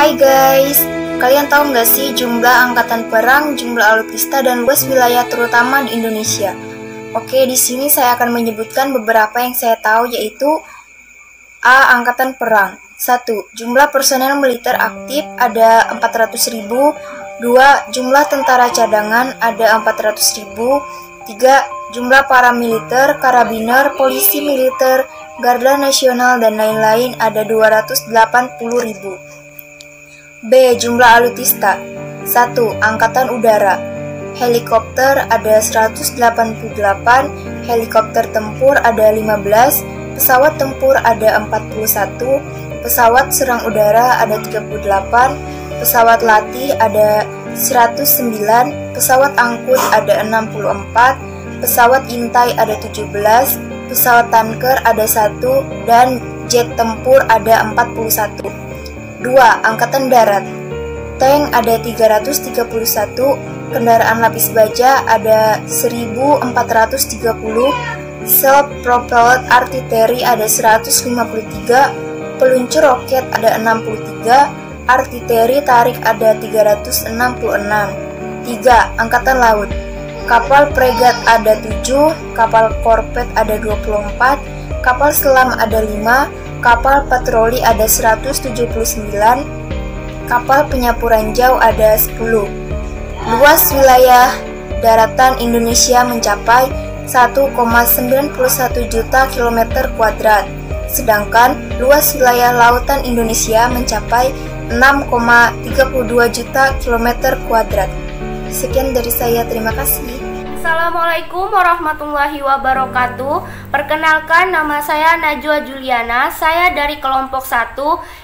Hai guys, kalian tahu nggak sih jumlah angkatan perang, jumlah alutsista, dan luas wilayah terutama di Indonesia? Oke, di sini saya akan menyebutkan beberapa yang saya tahu, yaitu A. Angkatan perang. 1. Jumlah personel militer aktif ada 400.000. 2. Jumlah tentara cadangan ada 400.000. 3. Jumlah paramiliter, karabiner, polisi militer, Garda Nasional, dan lain-lain ada 280.000. B. Jumlah alutsista. 1. Angkatan udara. Helikopter ada 188, helikopter tempur ada 15, pesawat tempur ada 41, pesawat serang udara ada 38, pesawat latih ada 109, pesawat angkut ada 64, pesawat intai ada 17, pesawat tanker ada 1, dan jet tempur ada 41. 2. Angkatan darat. Tank ada 331, kendaraan lapis baja ada 1430, self-propelled artillery ada 153, peluncur roket ada 63, artillery tarik ada 366. 3. Angkatan laut. Kapal fregat ada 7, kapal korvet ada 24, kapal selam ada 5, kapal patroli ada 179, kapal penyapu ranjau ada 10. Luas wilayah daratan Indonesia mencapai 1,91 juta kilometer kuadrat, sedangkan luas wilayah lautan Indonesia mencapai 6,32 juta kilometer kuadrat. Sekian dari saya, terima kasih. Assalamualaikum warahmatullahi wabarakatuh. Perkenalkan, nama saya Najwa Juliana. Saya dari kelompok 1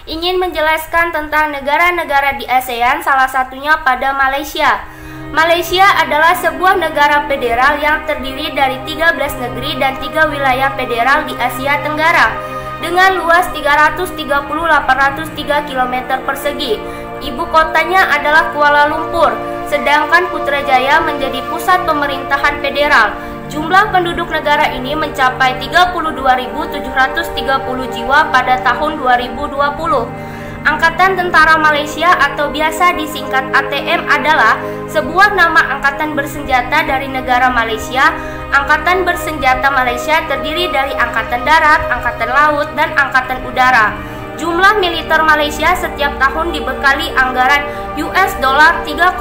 ingin menjelaskan tentang negara-negara di ASEAN, salah satunya pada Malaysia. Malaysia adalah sebuah negara federal yang terdiri dari 13 negeri dan 3 wilayah federal di Asia Tenggara dengan luas 330.803 km persegi. Ibu kotanya adalah Kuala Lumpur, sedangkan Putrajaya menjadi pusat pemerintahan federal. Jumlah penduduk negara ini mencapai 32.730 jiwa pada tahun 2020. Angkatan Tentara Malaysia atau biasa disingkat ATM adalah sebuah nama angkatan bersenjata dari negara Malaysia. Angkatan bersenjata Malaysia terdiri dari Angkatan Darat, Angkatan Laut, dan Angkatan Udara. Jumlah militer Malaysia setiap tahun dibekali anggaran US dollar 3,8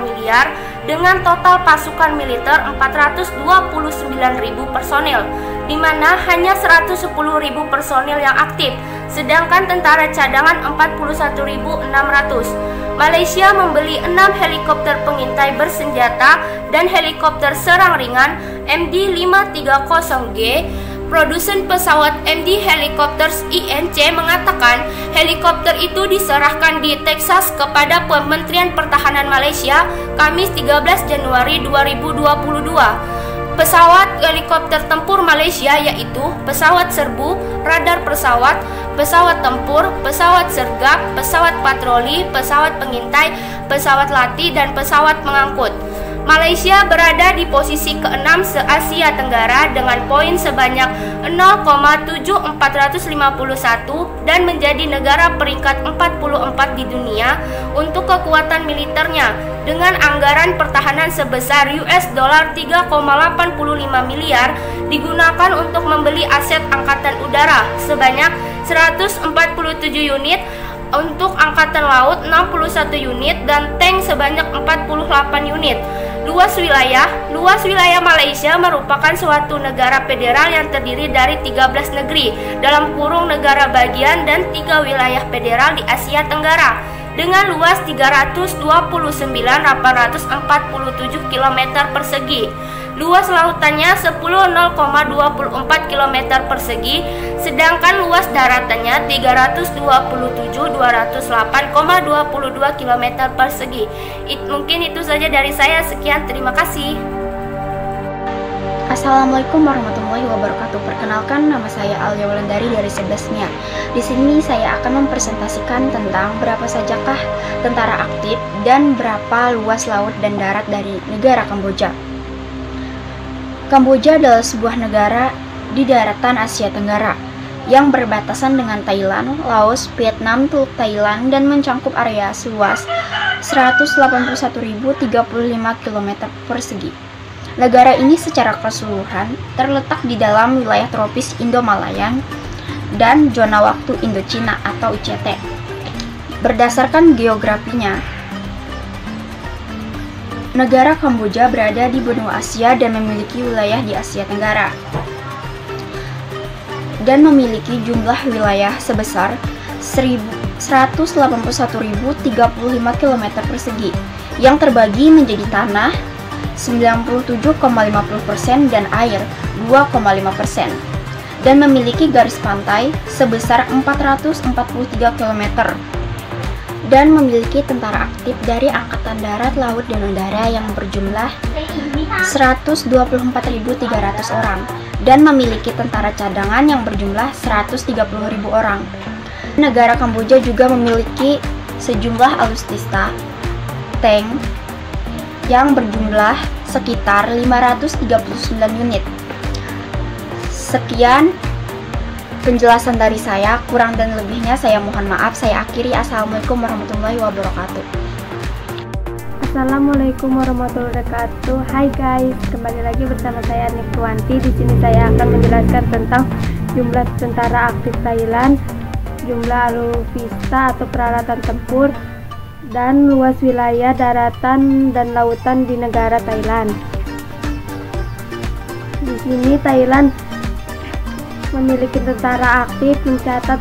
miliar dengan total pasukan militer 429.000 personil, di mana hanya 110.000 personil yang aktif, sedangkan tentara cadangan 41.600. Malaysia membeli 6 helikopter pengintai bersenjata dan helikopter serang ringan MD-530G. Produsen pesawat MD Helicopters INC mengatakan helikopter itu diserahkan di Texas kepada Kementerian Pertahanan Malaysia Kamis 13 Januari 2022. Pesawat helikopter tempur Malaysia yaitu pesawat serbu, radar pesawat, pesawat tempur, pesawat sergap, pesawat patroli, pesawat pengintai, pesawat latih, dan pesawat pengangkut. Malaysia berada di posisi ke-6 se-Asia Tenggara dengan poin sebanyak 0,7451 dan menjadi negara peringkat 44 di dunia untuk kekuatan militernya dengan anggaran pertahanan sebesar US dollar 3,85 miliar digunakan untuk membeli aset angkatan udara sebanyak 147 unit, untuk angkatan laut 61 unit, dan tank sebanyak 48 unit. Luas wilayah Malaysia merupakan suatu negara federal yang terdiri dari 13 negeri dalam kurung negara bagian dan 3 wilayah federal di Asia Tenggara dengan luas 329.847 km persegi. Luas lautannya 10,024 km persegi, sedangkan luas daratannya 327.208,22 km persegi. Mungkin itu saja dari saya. Sekian, terima kasih. Assalamualaikum warahmatullahi wabarakatuh. Perkenalkan, nama saya Alia Wulandari dari Sebasnya. Di sini saya akan mempresentasikan tentang berapa sajakah tentara aktif dan berapa luas laut dan darat dari negara Kamboja. Kamboja adalah sebuah negara di daratan Asia Tenggara. yang berbatasan dengan Thailand, Laos, Vietnam, Teluk Thailand, dan mencakup area seluas 181.035 km persegi. Negara ini secara keseluruhan terletak di dalam wilayah tropis Indo-Malayan dan zona waktu Indochina atau ICT. Berdasarkan geografinya, negara Kamboja berada di benua Asia dan memiliki wilayah di Asia Tenggara, dan memiliki jumlah wilayah sebesar 181.035 km persegi yang terbagi menjadi tanah 97,50% dan air 2,5%, dan memiliki garis pantai sebesar 443 km, dan memiliki tentara aktif dari Angkatan Darat, Laut, dan Udara yang berjumlah 124.300 orang, dan memiliki tentara cadangan yang berjumlah 130.000 orang. Negara Kamboja juga memiliki sejumlah alutsista tank yang berjumlah sekitar 539 unit. Sekian penjelasan dari saya, kurang dan lebihnya saya mohon maaf. Saya akhiri. Assalamualaikum warahmatullahi wabarakatuh. Assalamualaikum warahmatullahi wabarakatuh. Hai guys, kembali lagi bersama saya Nikwanti. Di sini saya akan menjelaskan tentang jumlah tentara aktif Thailand, jumlah alutsista atau peralatan tempur, dan luas wilayah daratan dan lautan di negara Thailand. Di sini Thailand memiliki tentara aktif mencatat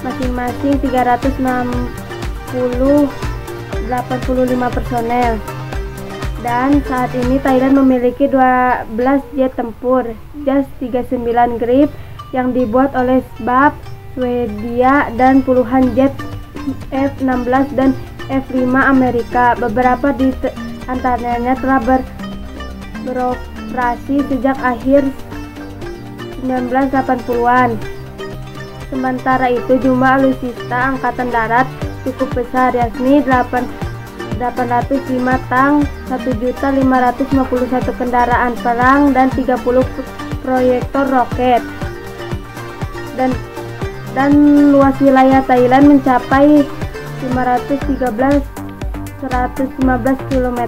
masing-masing 385 personel. Dan saat ini Thailand memiliki 12 jet tempur JAS 39 Grip yang dibuat oleh SBAP Swedia dan puluhan jet F-16 dan F-5 Amerika. Beberapa di antaranya telah beroperasi sejak akhir 1980-an. Sementara itu jumlah alutsista Angkatan Darat cukup besar, yakni 805 tank, 1.551 kendaraan perang, dan 30 proyektor roket. Dan luas wilayah Thailand mencapai 115 km,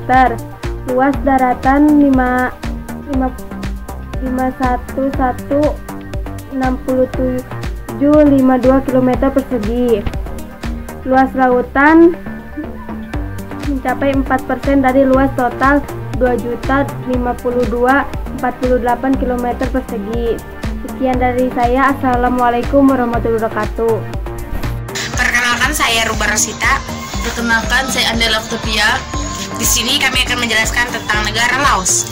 luas daratan 51167,52 km persegi, luas lautan mencapai 4% dari luas total 2.052,48 km persegi. Sekian dari saya. Assalamualaikum warahmatullahi wabarakatuh. Perkenalkan, saya Ruba Rosita. Perkenalkan, saya Andela Octavia. Di sini kami akan menjelaskan tentang negara Laos.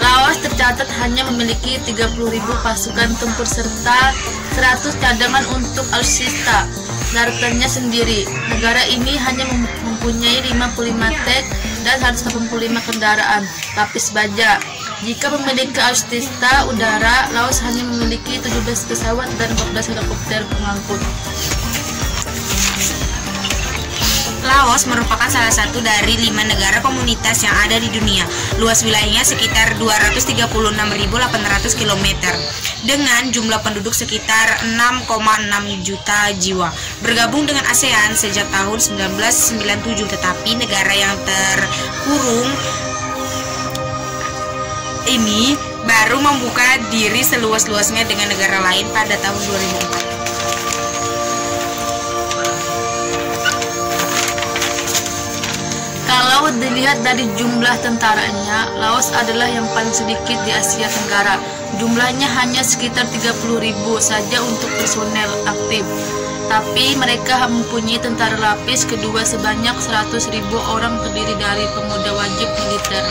Laos tercatat hanya memiliki 30.000 pasukan tempur serta 100 cadangan untuk alutsista daratannya sendiri. Negara ini hanya mempunyai 55 tank dan 185 kendaraan lapis baja. Jika memiliki alutsista udara, Laos hanya memiliki 17 pesawat dan 14 helikopter pengangkut. Laos merupakan salah satu dari 5 negara komunitas yang ada di dunia. Luas wilayahnya sekitar 236.800 km dengan jumlah penduduk sekitar 6,6 juta jiwa. Bergabung dengan ASEAN sejak tahun 1997, tetapi negara yang terkurung ini baru membuka diri seluas-luasnya dengan negara lain pada tahun 2004. Kalau dilihat dari jumlah tentaranya, Laos adalah yang paling sedikit di Asia Tenggara. Jumlahnya hanya sekitar 30.000 saja untuk personel aktif. Tapi mereka mempunyai tentara lapis kedua sebanyak 100.000 orang terdiri dari pemuda wajib militer.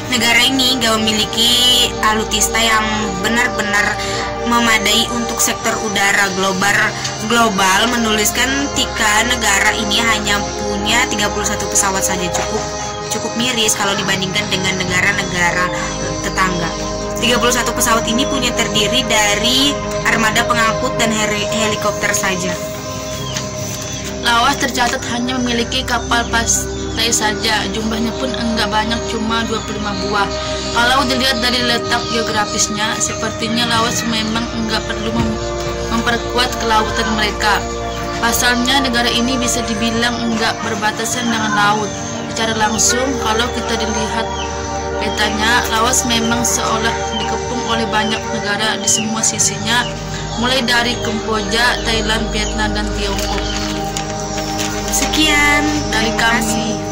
Negara ini gak memiliki alutsista yang benar-benar memadai untuk sektor udara global. Menuliskan tiga negara ini hanya punya 31 pesawat saja, cukup miris kalau dibandingkan dengan negara-negara tetangga. 31 pesawat ini punya terdiri dari armada pengangkut dan helikopter saja. Laos tercatat hanya memiliki kapal pantai saja, jumlahnya pun enggak banyak, cuma 25 buah. Kalau dilihat dari letak geografisnya, sepertinya Laos memang enggak perlu memperkuat kelautan mereka. Pasalnya negara ini bisa dibilang enggak berbatasan dengan laut. Secara langsung, kalau kita dilihat petanya, Laos memang seolah dikepung oleh banyak negara di semua sisinya, mulai dari Kamboja, Thailand, Vietnam, dan Tiongkok. Sekian Dari terima kami. kasih.